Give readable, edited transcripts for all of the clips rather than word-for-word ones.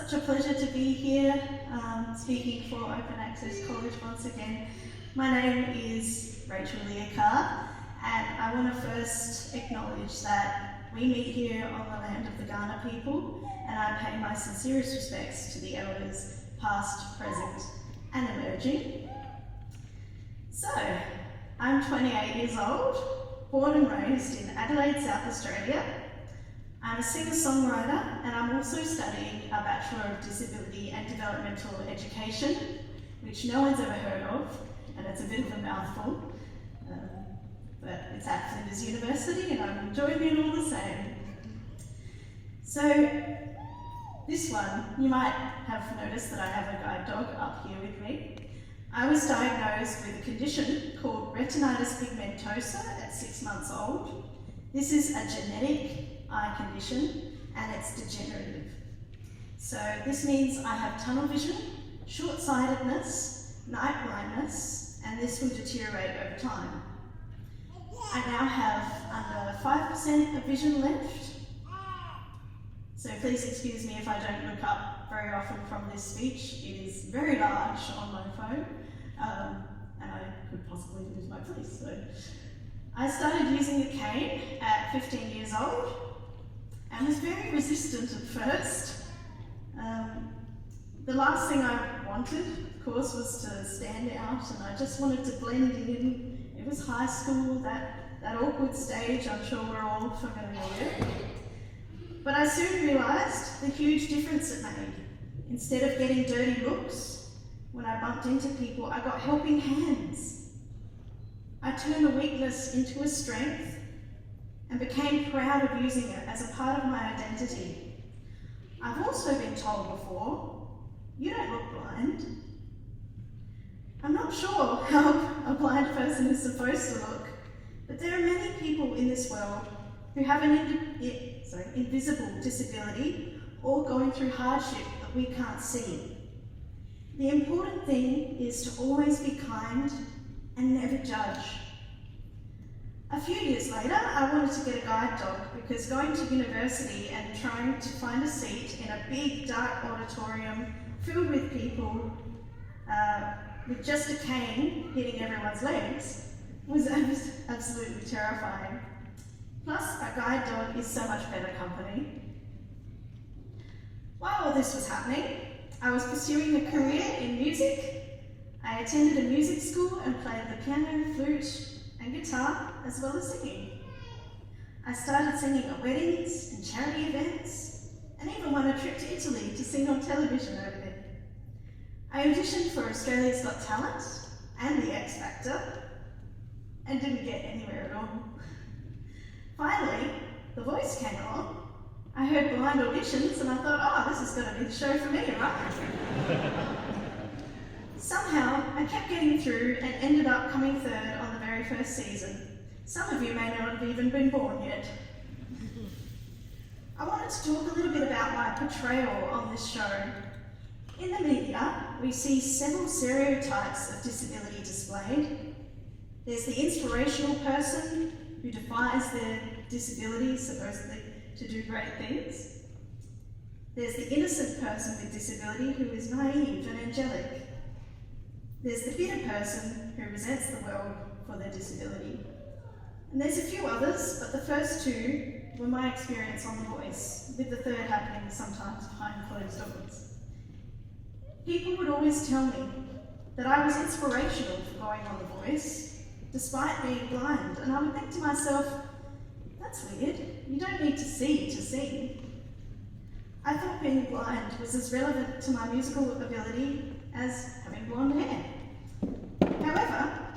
such a pleasure to be here speaking for Open Access College once again. My name is Rachael Leahcar, and I want to first acknowledge that we meet here on the land of the Kaurna people, and I pay my sincerest respects to the elders past, present and emerging. So, I'm 28 years old, born and raised in Adelaide, South Australia. I'm a singer-songwriter, and I'm also studying a Bachelor of Disability and Developmental Education, which no one's ever heard of, and it's a bit of a mouthful, but it's at Flinders University, and I'm enjoying it all the same. So, this one, you might have noticed that I have a guide dog up here with me. I was diagnosed with a condition called retinitis pigmentosa at 6 months old. This is a genetic eye condition, and it's degenerative. So this means I have tunnel vision, short-sightedness, night blindness, and this will deteriorate over time. I now have under 5% of vision left, so please excuse me if I don't look up very often from this speech. It is very large on my phone, and I could possibly lose my place. So I started using a cane at 15 years old, and was very resistant at first. The last thing I wanted, of course, was to stand out, and I just wanted to blend in. It was high school, that awkward stage I'm sure we're all familiar with. But I soon realised the huge difference it made. Instead of getting dirty looks, when I bumped into people, I got helping hands. I turned a weakness into a strength and became proud of using it as a part of my identity. I've also been told before, you don't look blind. I'm not sure how a blind person is supposed to look, but there are many people in this world who have an invisible disability or going through hardship that we can't see. The important thing is to always be kind and never judge. A few years later, I wanted to get a guide dog because going to university and trying to find a seat in a big dark auditorium filled with people with just a cane hitting everyone's legs was absolutely terrifying. Plus, a guide dog is so much better company. While all this was happening, I was pursuing a career in music. I attended a music school and played the piano, flute, and guitar, as well as singing. I started singing at weddings and charity events, and even won a trip to Italy to sing on television over there. I auditioned for Australia's Got Talent and the X Factor, and didn't get anywhere at all. Finally, The Voice came along. I heard blind auditions, and I thought, oh, this is going to be the show for me, right? Somehow, I kept getting through and ended up coming third on the very first season. Some of you may not have even been born yet. I wanted to talk a little bit about my portrayal on this show. In the media, we see several stereotypes of disability displayed. There's the inspirational person who defies their disability, supposedly to do great things. There's the innocent person with disability who is naive and angelic. There's the bitter person who resents the world for their disability. And there's a few others, but the first two were my experience on The Voice, with the third happening sometimes behind closed doors. People would always tell me that I was inspirational for going on The Voice, despite being blind, and I would think to myself, that's weird, you don't need to see to sing. I thought being blind was as relevant to my musical ability as having blonde hair. However,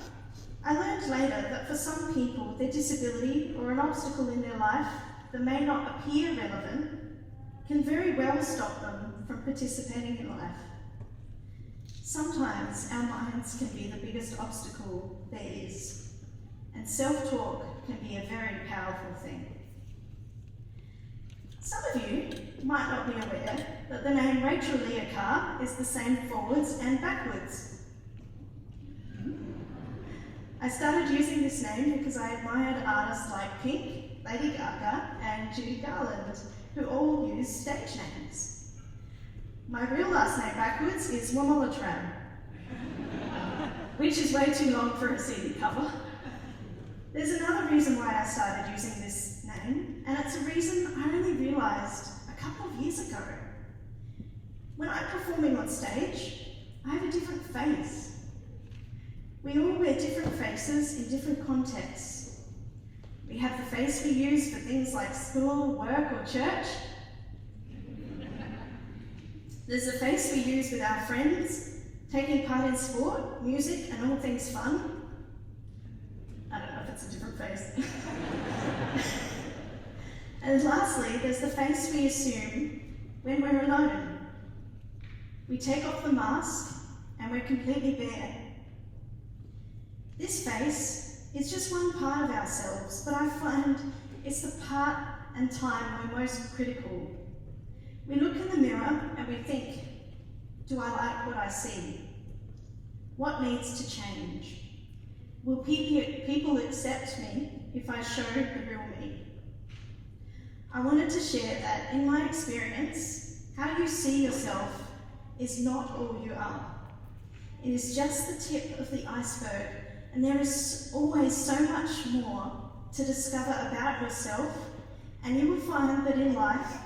I learned later that for some people, their disability or an obstacle in their life that may not appear relevant can very well stop them from participating in life. Sometimes our minds can be the biggest obstacle there is, and self-talk can be a very powerful thing. Some of you might not be aware that the name Rachael Leahcar is the same forwards and backwards. I started using this name because I admired artists like Pink, Lady Gaga, and Judy Garland, who all use stage names. My real last name backwards is Wamolatram, which is way too long for a CD cover. There's another reason why I started using this name, and it's a reason I only realised a couple of years ago. When I'm performing on stage, I have a different face. We all wear different faces in different contexts. We have the face we use for things like school, work, or church. There's the face we use with our friends, taking part in sport, music, and all things fun. I don't know if it's a different face. And lastly, there's the face we assume when we're alone. We take off the mask and we're completely bare. This face is just one part of ourselves, but I find it's the part and time we're most critical. We look in the mirror and we think, do I like what I see? What needs to change? Will people accept me if I show the real me? I wanted to share that in my experience, how you see yourself is not all you are. It is just the tip of the iceberg, and there is always so much more to discover about yourself, and you will find that in life,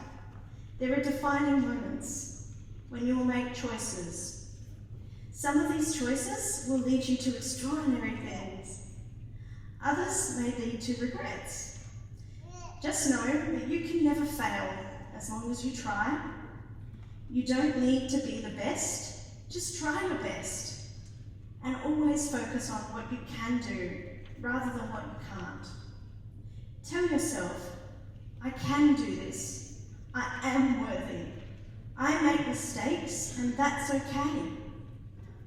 there are defining moments when you will make choices. Some of these choices will lead you to extraordinary things. Others may lead to regrets. Just know that you can never fail as long as you try. You don't need to be the best, just try your best. And always focus on what you can do rather than what you can't. Tell yourself, I can do this. I am worthy. I make mistakes and that's okay.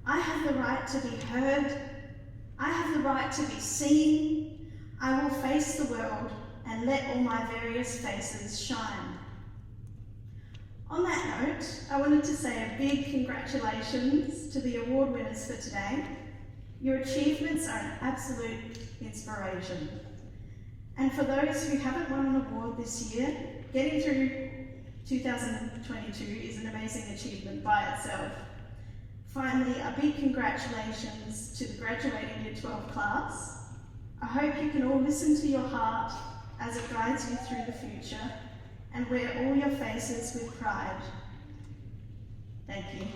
I have the right to be heard. I have the right to be seen. I will face the world and let all my various faces shine. On that note, I wanted to say a big congratulations to the award winners for today. Your achievements are an absolute inspiration. And for those who haven't won an award this year, getting through 2022 is an amazing achievement by itself. Finally, a big congratulations to the graduating Year 12 class. I hope you can all listen to your heart as it guides you through the future and wear all your faces with pride. Thank you.